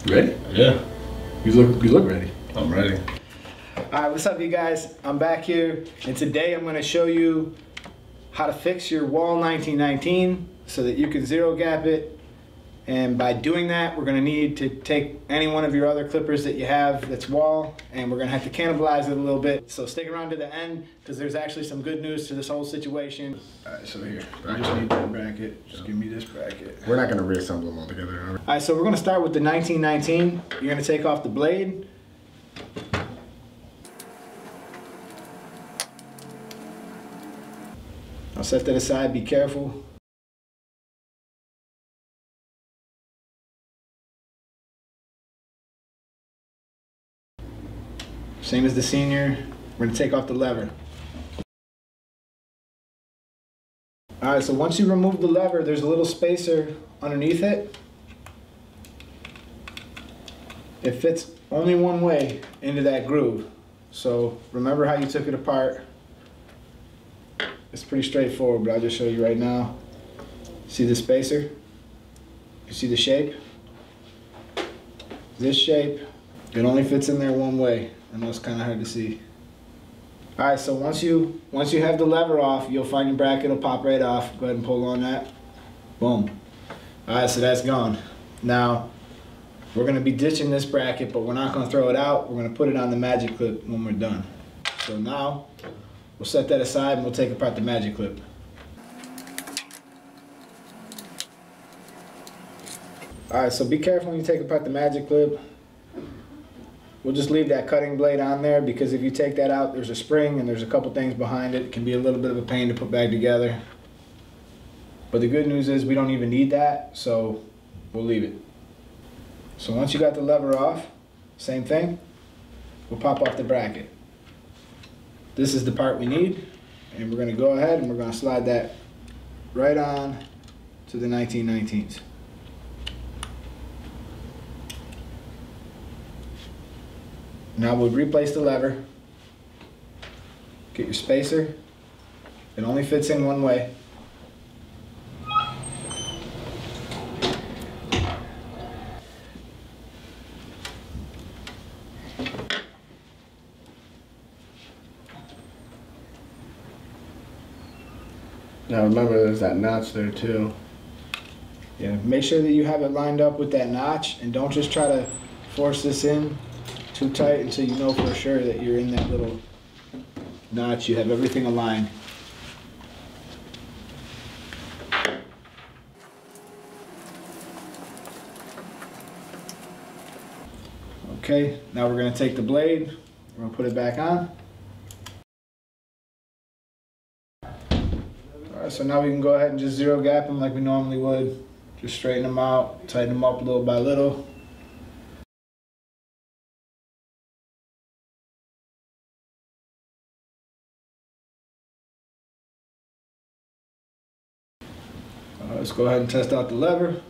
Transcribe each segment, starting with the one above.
Ready? Yeah. You look ready. I'm ready. Alright, what's up you guys? I'm back here and today I'm going to show you how to fix your Wahl 1919 so that you can zero gap it. And by doing that, we're going to need to take any one of your other clippers that you have that's Wahl, and we're going to have to cannibalize it a little bit. So stick around to the end because there's actually some good news to this whole situation. Alright, so here, I just need that bracket. Just give me this bracket. We're not going to reassemble them all together. Alright, so we're going to start with the 1919. You're going to take off the blade. I'll set that aside, be careful. Same as the senior, we're going to take off the lever. Alright, so once you remove the lever, there's a little spacer underneath it. It fits only one way into that groove. So remember how you took it apart. It's pretty straightforward, but I'll just show you right now. See the spacer? You see the shape? This shape, it only fits in there one way. I know it's kind of hard to see. Alright, so once you have the lever off, you'll find your bracket will pop right off. Go ahead and pull on that. Boom. Alright, so that's gone. Now, we're going to be ditching this bracket, but we're not going to throw it out. We're going to put it on the magic clip when we're done. So now, we'll set that aside and we'll take apart the magic clip. Alright, so be careful when you take apart the magic clip. We'll just leave that cutting blade on there because if you take that out, there's a spring and there's a couple things behind it. It can be a little bit of a pain to put back together. But the good news is we don't even need that, so we'll leave it. So once you got the lever off, same thing, we'll pop off the bracket. This is the part we need, and we're going to go ahead and we're going to slide that right on to the 1919s. Now we'll replace the lever. Get your spacer. It only fits in one way. Now remember there's that notch there too. Yeah, make sure that you have it lined up with that notch and don't just try to force this in too tight until you know for sure that you're in that little notch. You have everything aligned. Okay, now we're going to take the blade, we're going to put it back on. Alright, so now we can go ahead and just zero gap them like we normally would. Just straighten them out, tighten them up little by little. Let's go ahead and test out the lever.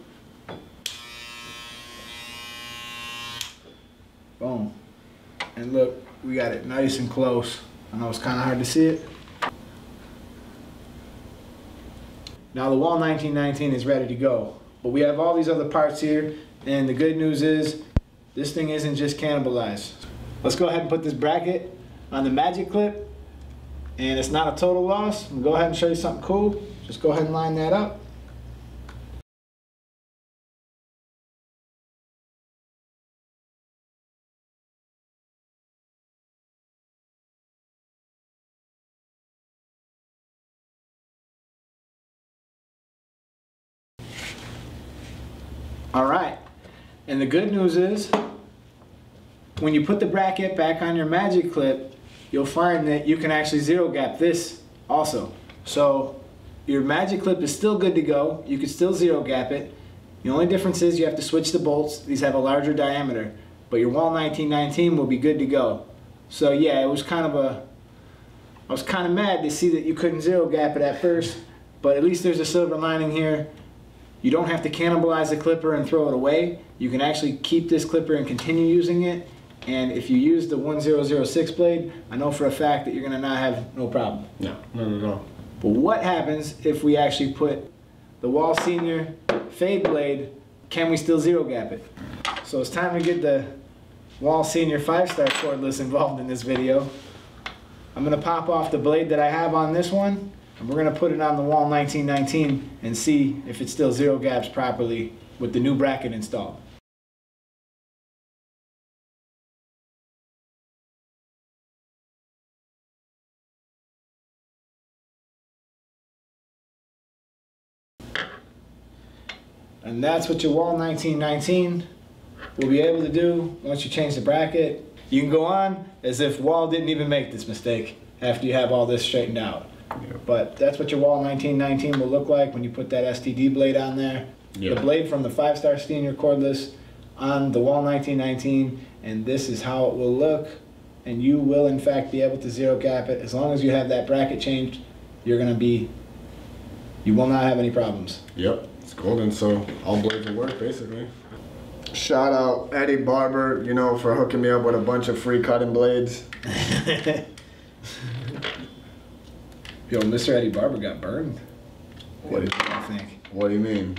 Boom. And look, we got it nice and close. I know it's kind of hard to see it. Now the Wahl 1919 is ready to go. But we have all these other parts here, and the good news is this thing isn't just cannibalized. Let's go ahead and put this bracket on the magic clip, and it's not a total loss. I'll go ahead and show you something cool. Just go ahead and line that up. Alright, and the good news is when you put the bracket back on your magic clip, you'll find that you can actually zero gap this also. So your magic clip is still good to go. You can still zero gap it. The only difference is you have to switch the bolts. These have a larger diameter, but your Wahl 1919 will be good to go. So yeah, I was kind of mad to see that you couldn't zero gap it at first, but at least there's a silver lining here. You don't have to cannibalize the clipper and throw it away. You can actually keep this clipper and continue using it. And if you use the 1006 blade, I know for a fact that you're going to not have no problem. No, not at all. But what happens if we actually put the Wahl Senior fade blade can we still zero gap it? So it's time to get the Wahl Senior 5-star cordless involved in this video. I'm gonna pop off the blade that I have on this one, and we're gonna put it on the Wahl 1919 and see if it still zero gaps properly with the new bracket installed. And that's what your Wahl 1919 will be able to do once you change the bracket. You can go on as if Wahl didn't even make this mistake after you have all this straightened out. Yep. But that's what your Wahl 1919 will look like when you put that STD blade on there. Yep. The blade from the 5-star Senior cordless on the Wahl 1919, and this is how it will look. And you will in fact be able to zero gap it. As long as you have that bracket changed, you will not have any problems. Yep, it's golden, so all blades will work basically. Shout out Eddie Barber, you know, for hooking me up with a bunch of free cutting blades. Yo, Mr. Eddie Barber got burned. What do you think? What do you mean?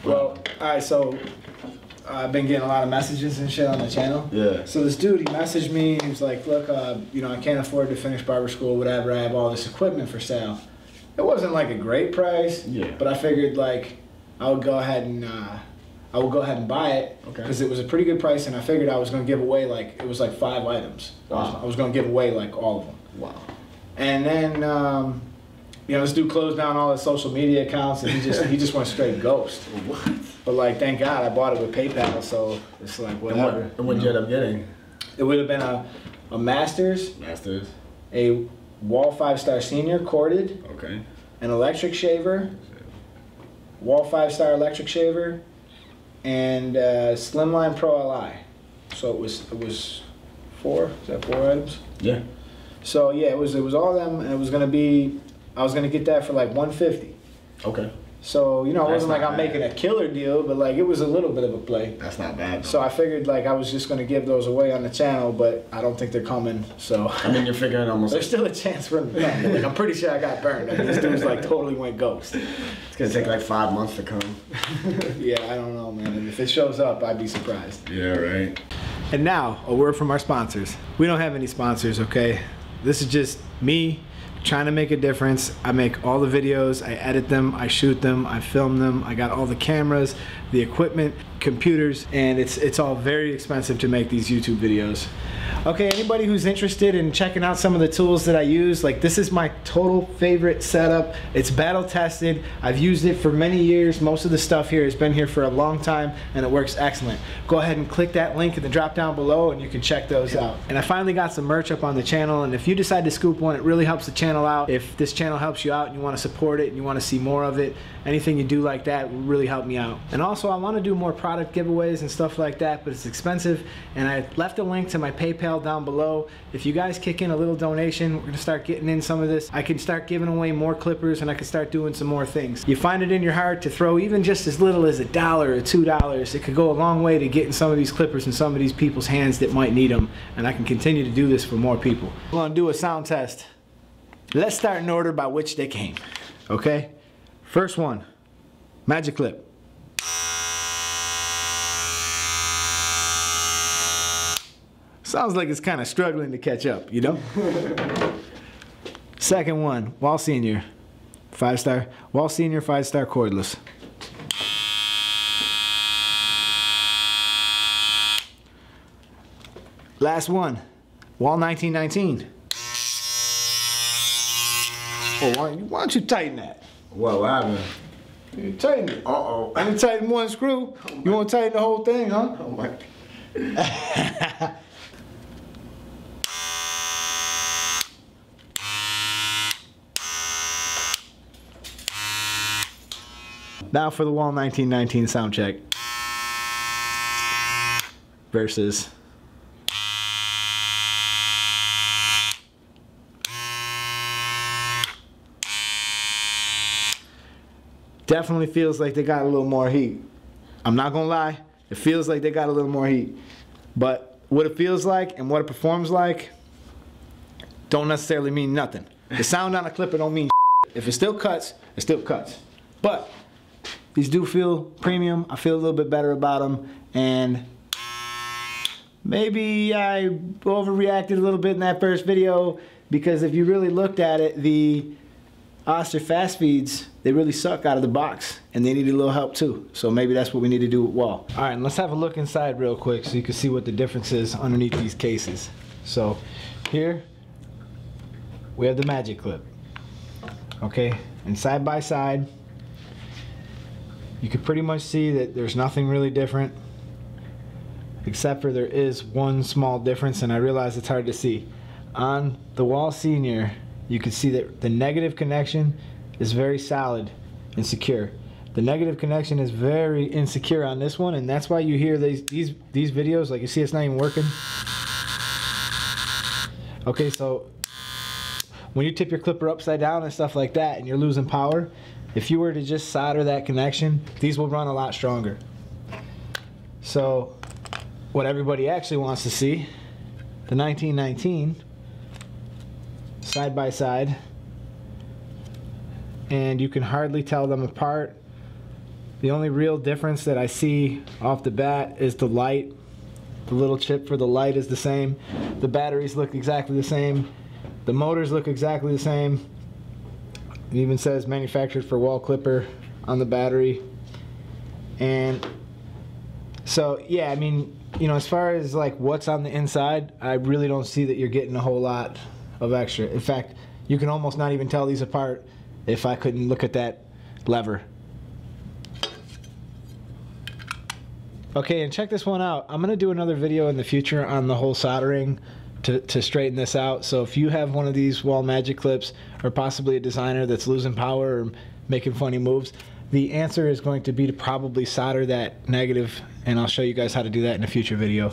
Well, alright, so I've been getting a lot of messages and shit on the channel. Yeah. So this dude, he messaged me, he was like, look, you know, I can't afford to finish barber school, whatever, I have all this equipment for sale. It wasn't like a great price, yeah, but I figured like I would go ahead and buy it because it was a pretty good price, and I figured I was going to give away like, it was like 5 items. Wow. I was going to give away like all of them. Wow. And then, you know, this dude closed down all his social media accounts, and he just went straight ghost. What? But like, thank God I bought it with PayPal, so it's like whatever. And what did you end up getting? It would have been a Masters, a Wahl 5-star Senior corded, an electric shaver, Wahl 5-star electric shaver, and Slimline Pro Li. So it was 4. Is that 4 items? Yeah. So yeah, it was all them, and it was gonna be, I was gonna get that for like $150. Okay. So, you know, it wasn't like I'm making a killer deal, but like it was a little bit of a play. That's not bad, though. So I figured like I was just gonna give those away on the channel, but I don't think they're coming. So I mean, you're figuring almost. There's still a chance for them to come. Like, I'm pretty sure I got burned. I mean, this dude's like totally went ghost. It's gonna take like 5 months to come. Yeah, I don't know, man. And if it shows up, I'd be surprised. Yeah, right. And now a word from our sponsors. We don't have any sponsors, okay? This is just me trying to make a difference. I make all the videos, I edit them, I shoot them, I film them, I got all the cameras, the equipment, computers, and it's all very expensive to make these YouTube videos. Okay, anybody who's interested in checking out some of the tools that I use, like this is my total favorite setup. It's battle tested. I've used it for many years. Most of the stuff here has been here for a long time, and it works excellent. Go ahead and click that link in the drop down below and you can check those out. And I finally got some merch up on the channel, and if you decide to scoop one, it really helps the channel out. If this channel helps you out and you want to support it and you want to see more of it, anything you do like that will really help me out. And also I want to do more product giveaways and stuff like that, but it's expensive, and I left a link to my PayPal down below. If you guys kick in a little donation, we're gonna start getting in some of this. I can start giving away more clippers, and I can start doing some more things. You find it in your heart to throw even just as little as $1 or $2, it could go a long way to getting some of these clippers in some of these people's hands that might need them, and I can continue to do this for more people. We're gonna do a sound test. Let's start in order by which they came, okay? First one, magic clip. Sounds like it's kind of struggling to catch up, you know? Second one, Wahl Senior, 5-star. Wahl Senior 5-star cordless. Last one, Wahl 1919. Oh, why don't you tighten that? What happened? You tighten it. Uh-oh. I didn't tighten one screw. Oh, you want to tighten the whole thing, huh? Oh my. Now for the Wahl 1919 sound check. Versus. Definitely feels like they got a little more heat. I'm not gonna lie, it feels like they got a little more heat. But what it feels like and what it performs like don't necessarily mean nothing. The sound on a clipper don't mean shit. If it still cuts, it still cuts. But These do feel premium. I feel a little bit better about them, and maybe I overreacted a little bit in that first video, because if you really looked at it, the Oster fast feeds, they really suck out of the box, and they need a little help too. So maybe that's what we need to do with Wahl. All right, and let's have a look inside real quick so you can see what the difference is underneath these cases. So here we have the magic clip. Okay, and side by side, you can pretty much see that there's nothing really different, except for there is one small difference, and I realize it's hard to see. On the Wahl Senior, you can see that the negative connection is very solid and secure. The negative connection is very insecure on this one, and that's why you hear these videos, like you see it's not even working. Okay, so when you tip your clipper upside down and stuff like that and you're losing power, if you were to just solder that connection, these will run a lot stronger. So what everybody actually wants to see, the 1919 side by side, and you can hardly tell them apart. The only real difference that I see off the bat is the light. The little chip for the light is the same. The batteries look exactly the same. The motors look exactly the same. It even says manufactured for Wahl clipper on the battery. And so yeah, I mean, you know, as far as like what's on the inside, I really don't see that you're getting a whole lot of extra. In fact, you can almost not even tell these apart if I couldn't look at that lever. Okay, and check this one out. I'm gonna do another video in the future on the whole soldering to straighten this out. So if you have one of these Wahl magic clips, or possibly a designer that's losing power or making funny moves, the answer is going to be to probably solder that negative, and I'll show you guys how to do that in a future video.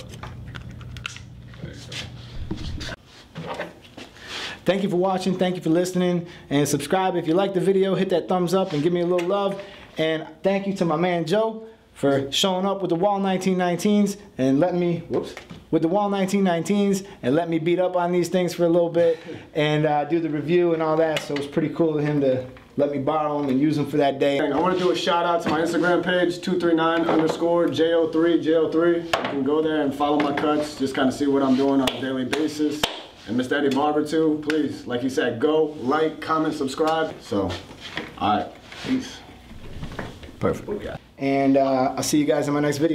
Thank you for watching, thank you for listening, and subscribe if you like the video. Hit that thumbs up and give me a little love. And thank you to my man Joe for showing up with the Wahl 1919s and letting me, with the Wahl 1919s and let me beat up on these things for a little bit and do the review and all that. So it's pretty cool of him to let me borrow them and use them for that day. I want to do a shout out to my Instagram page, 239_JO3JO3. You can go there and follow my cuts, just kind of see what I'm doing on a daily basis. And Mr. Eddie Barber too, please, like he said, go, like, comment, subscribe. So, all right, peace. Perfect. And I'll see you guys in my next video.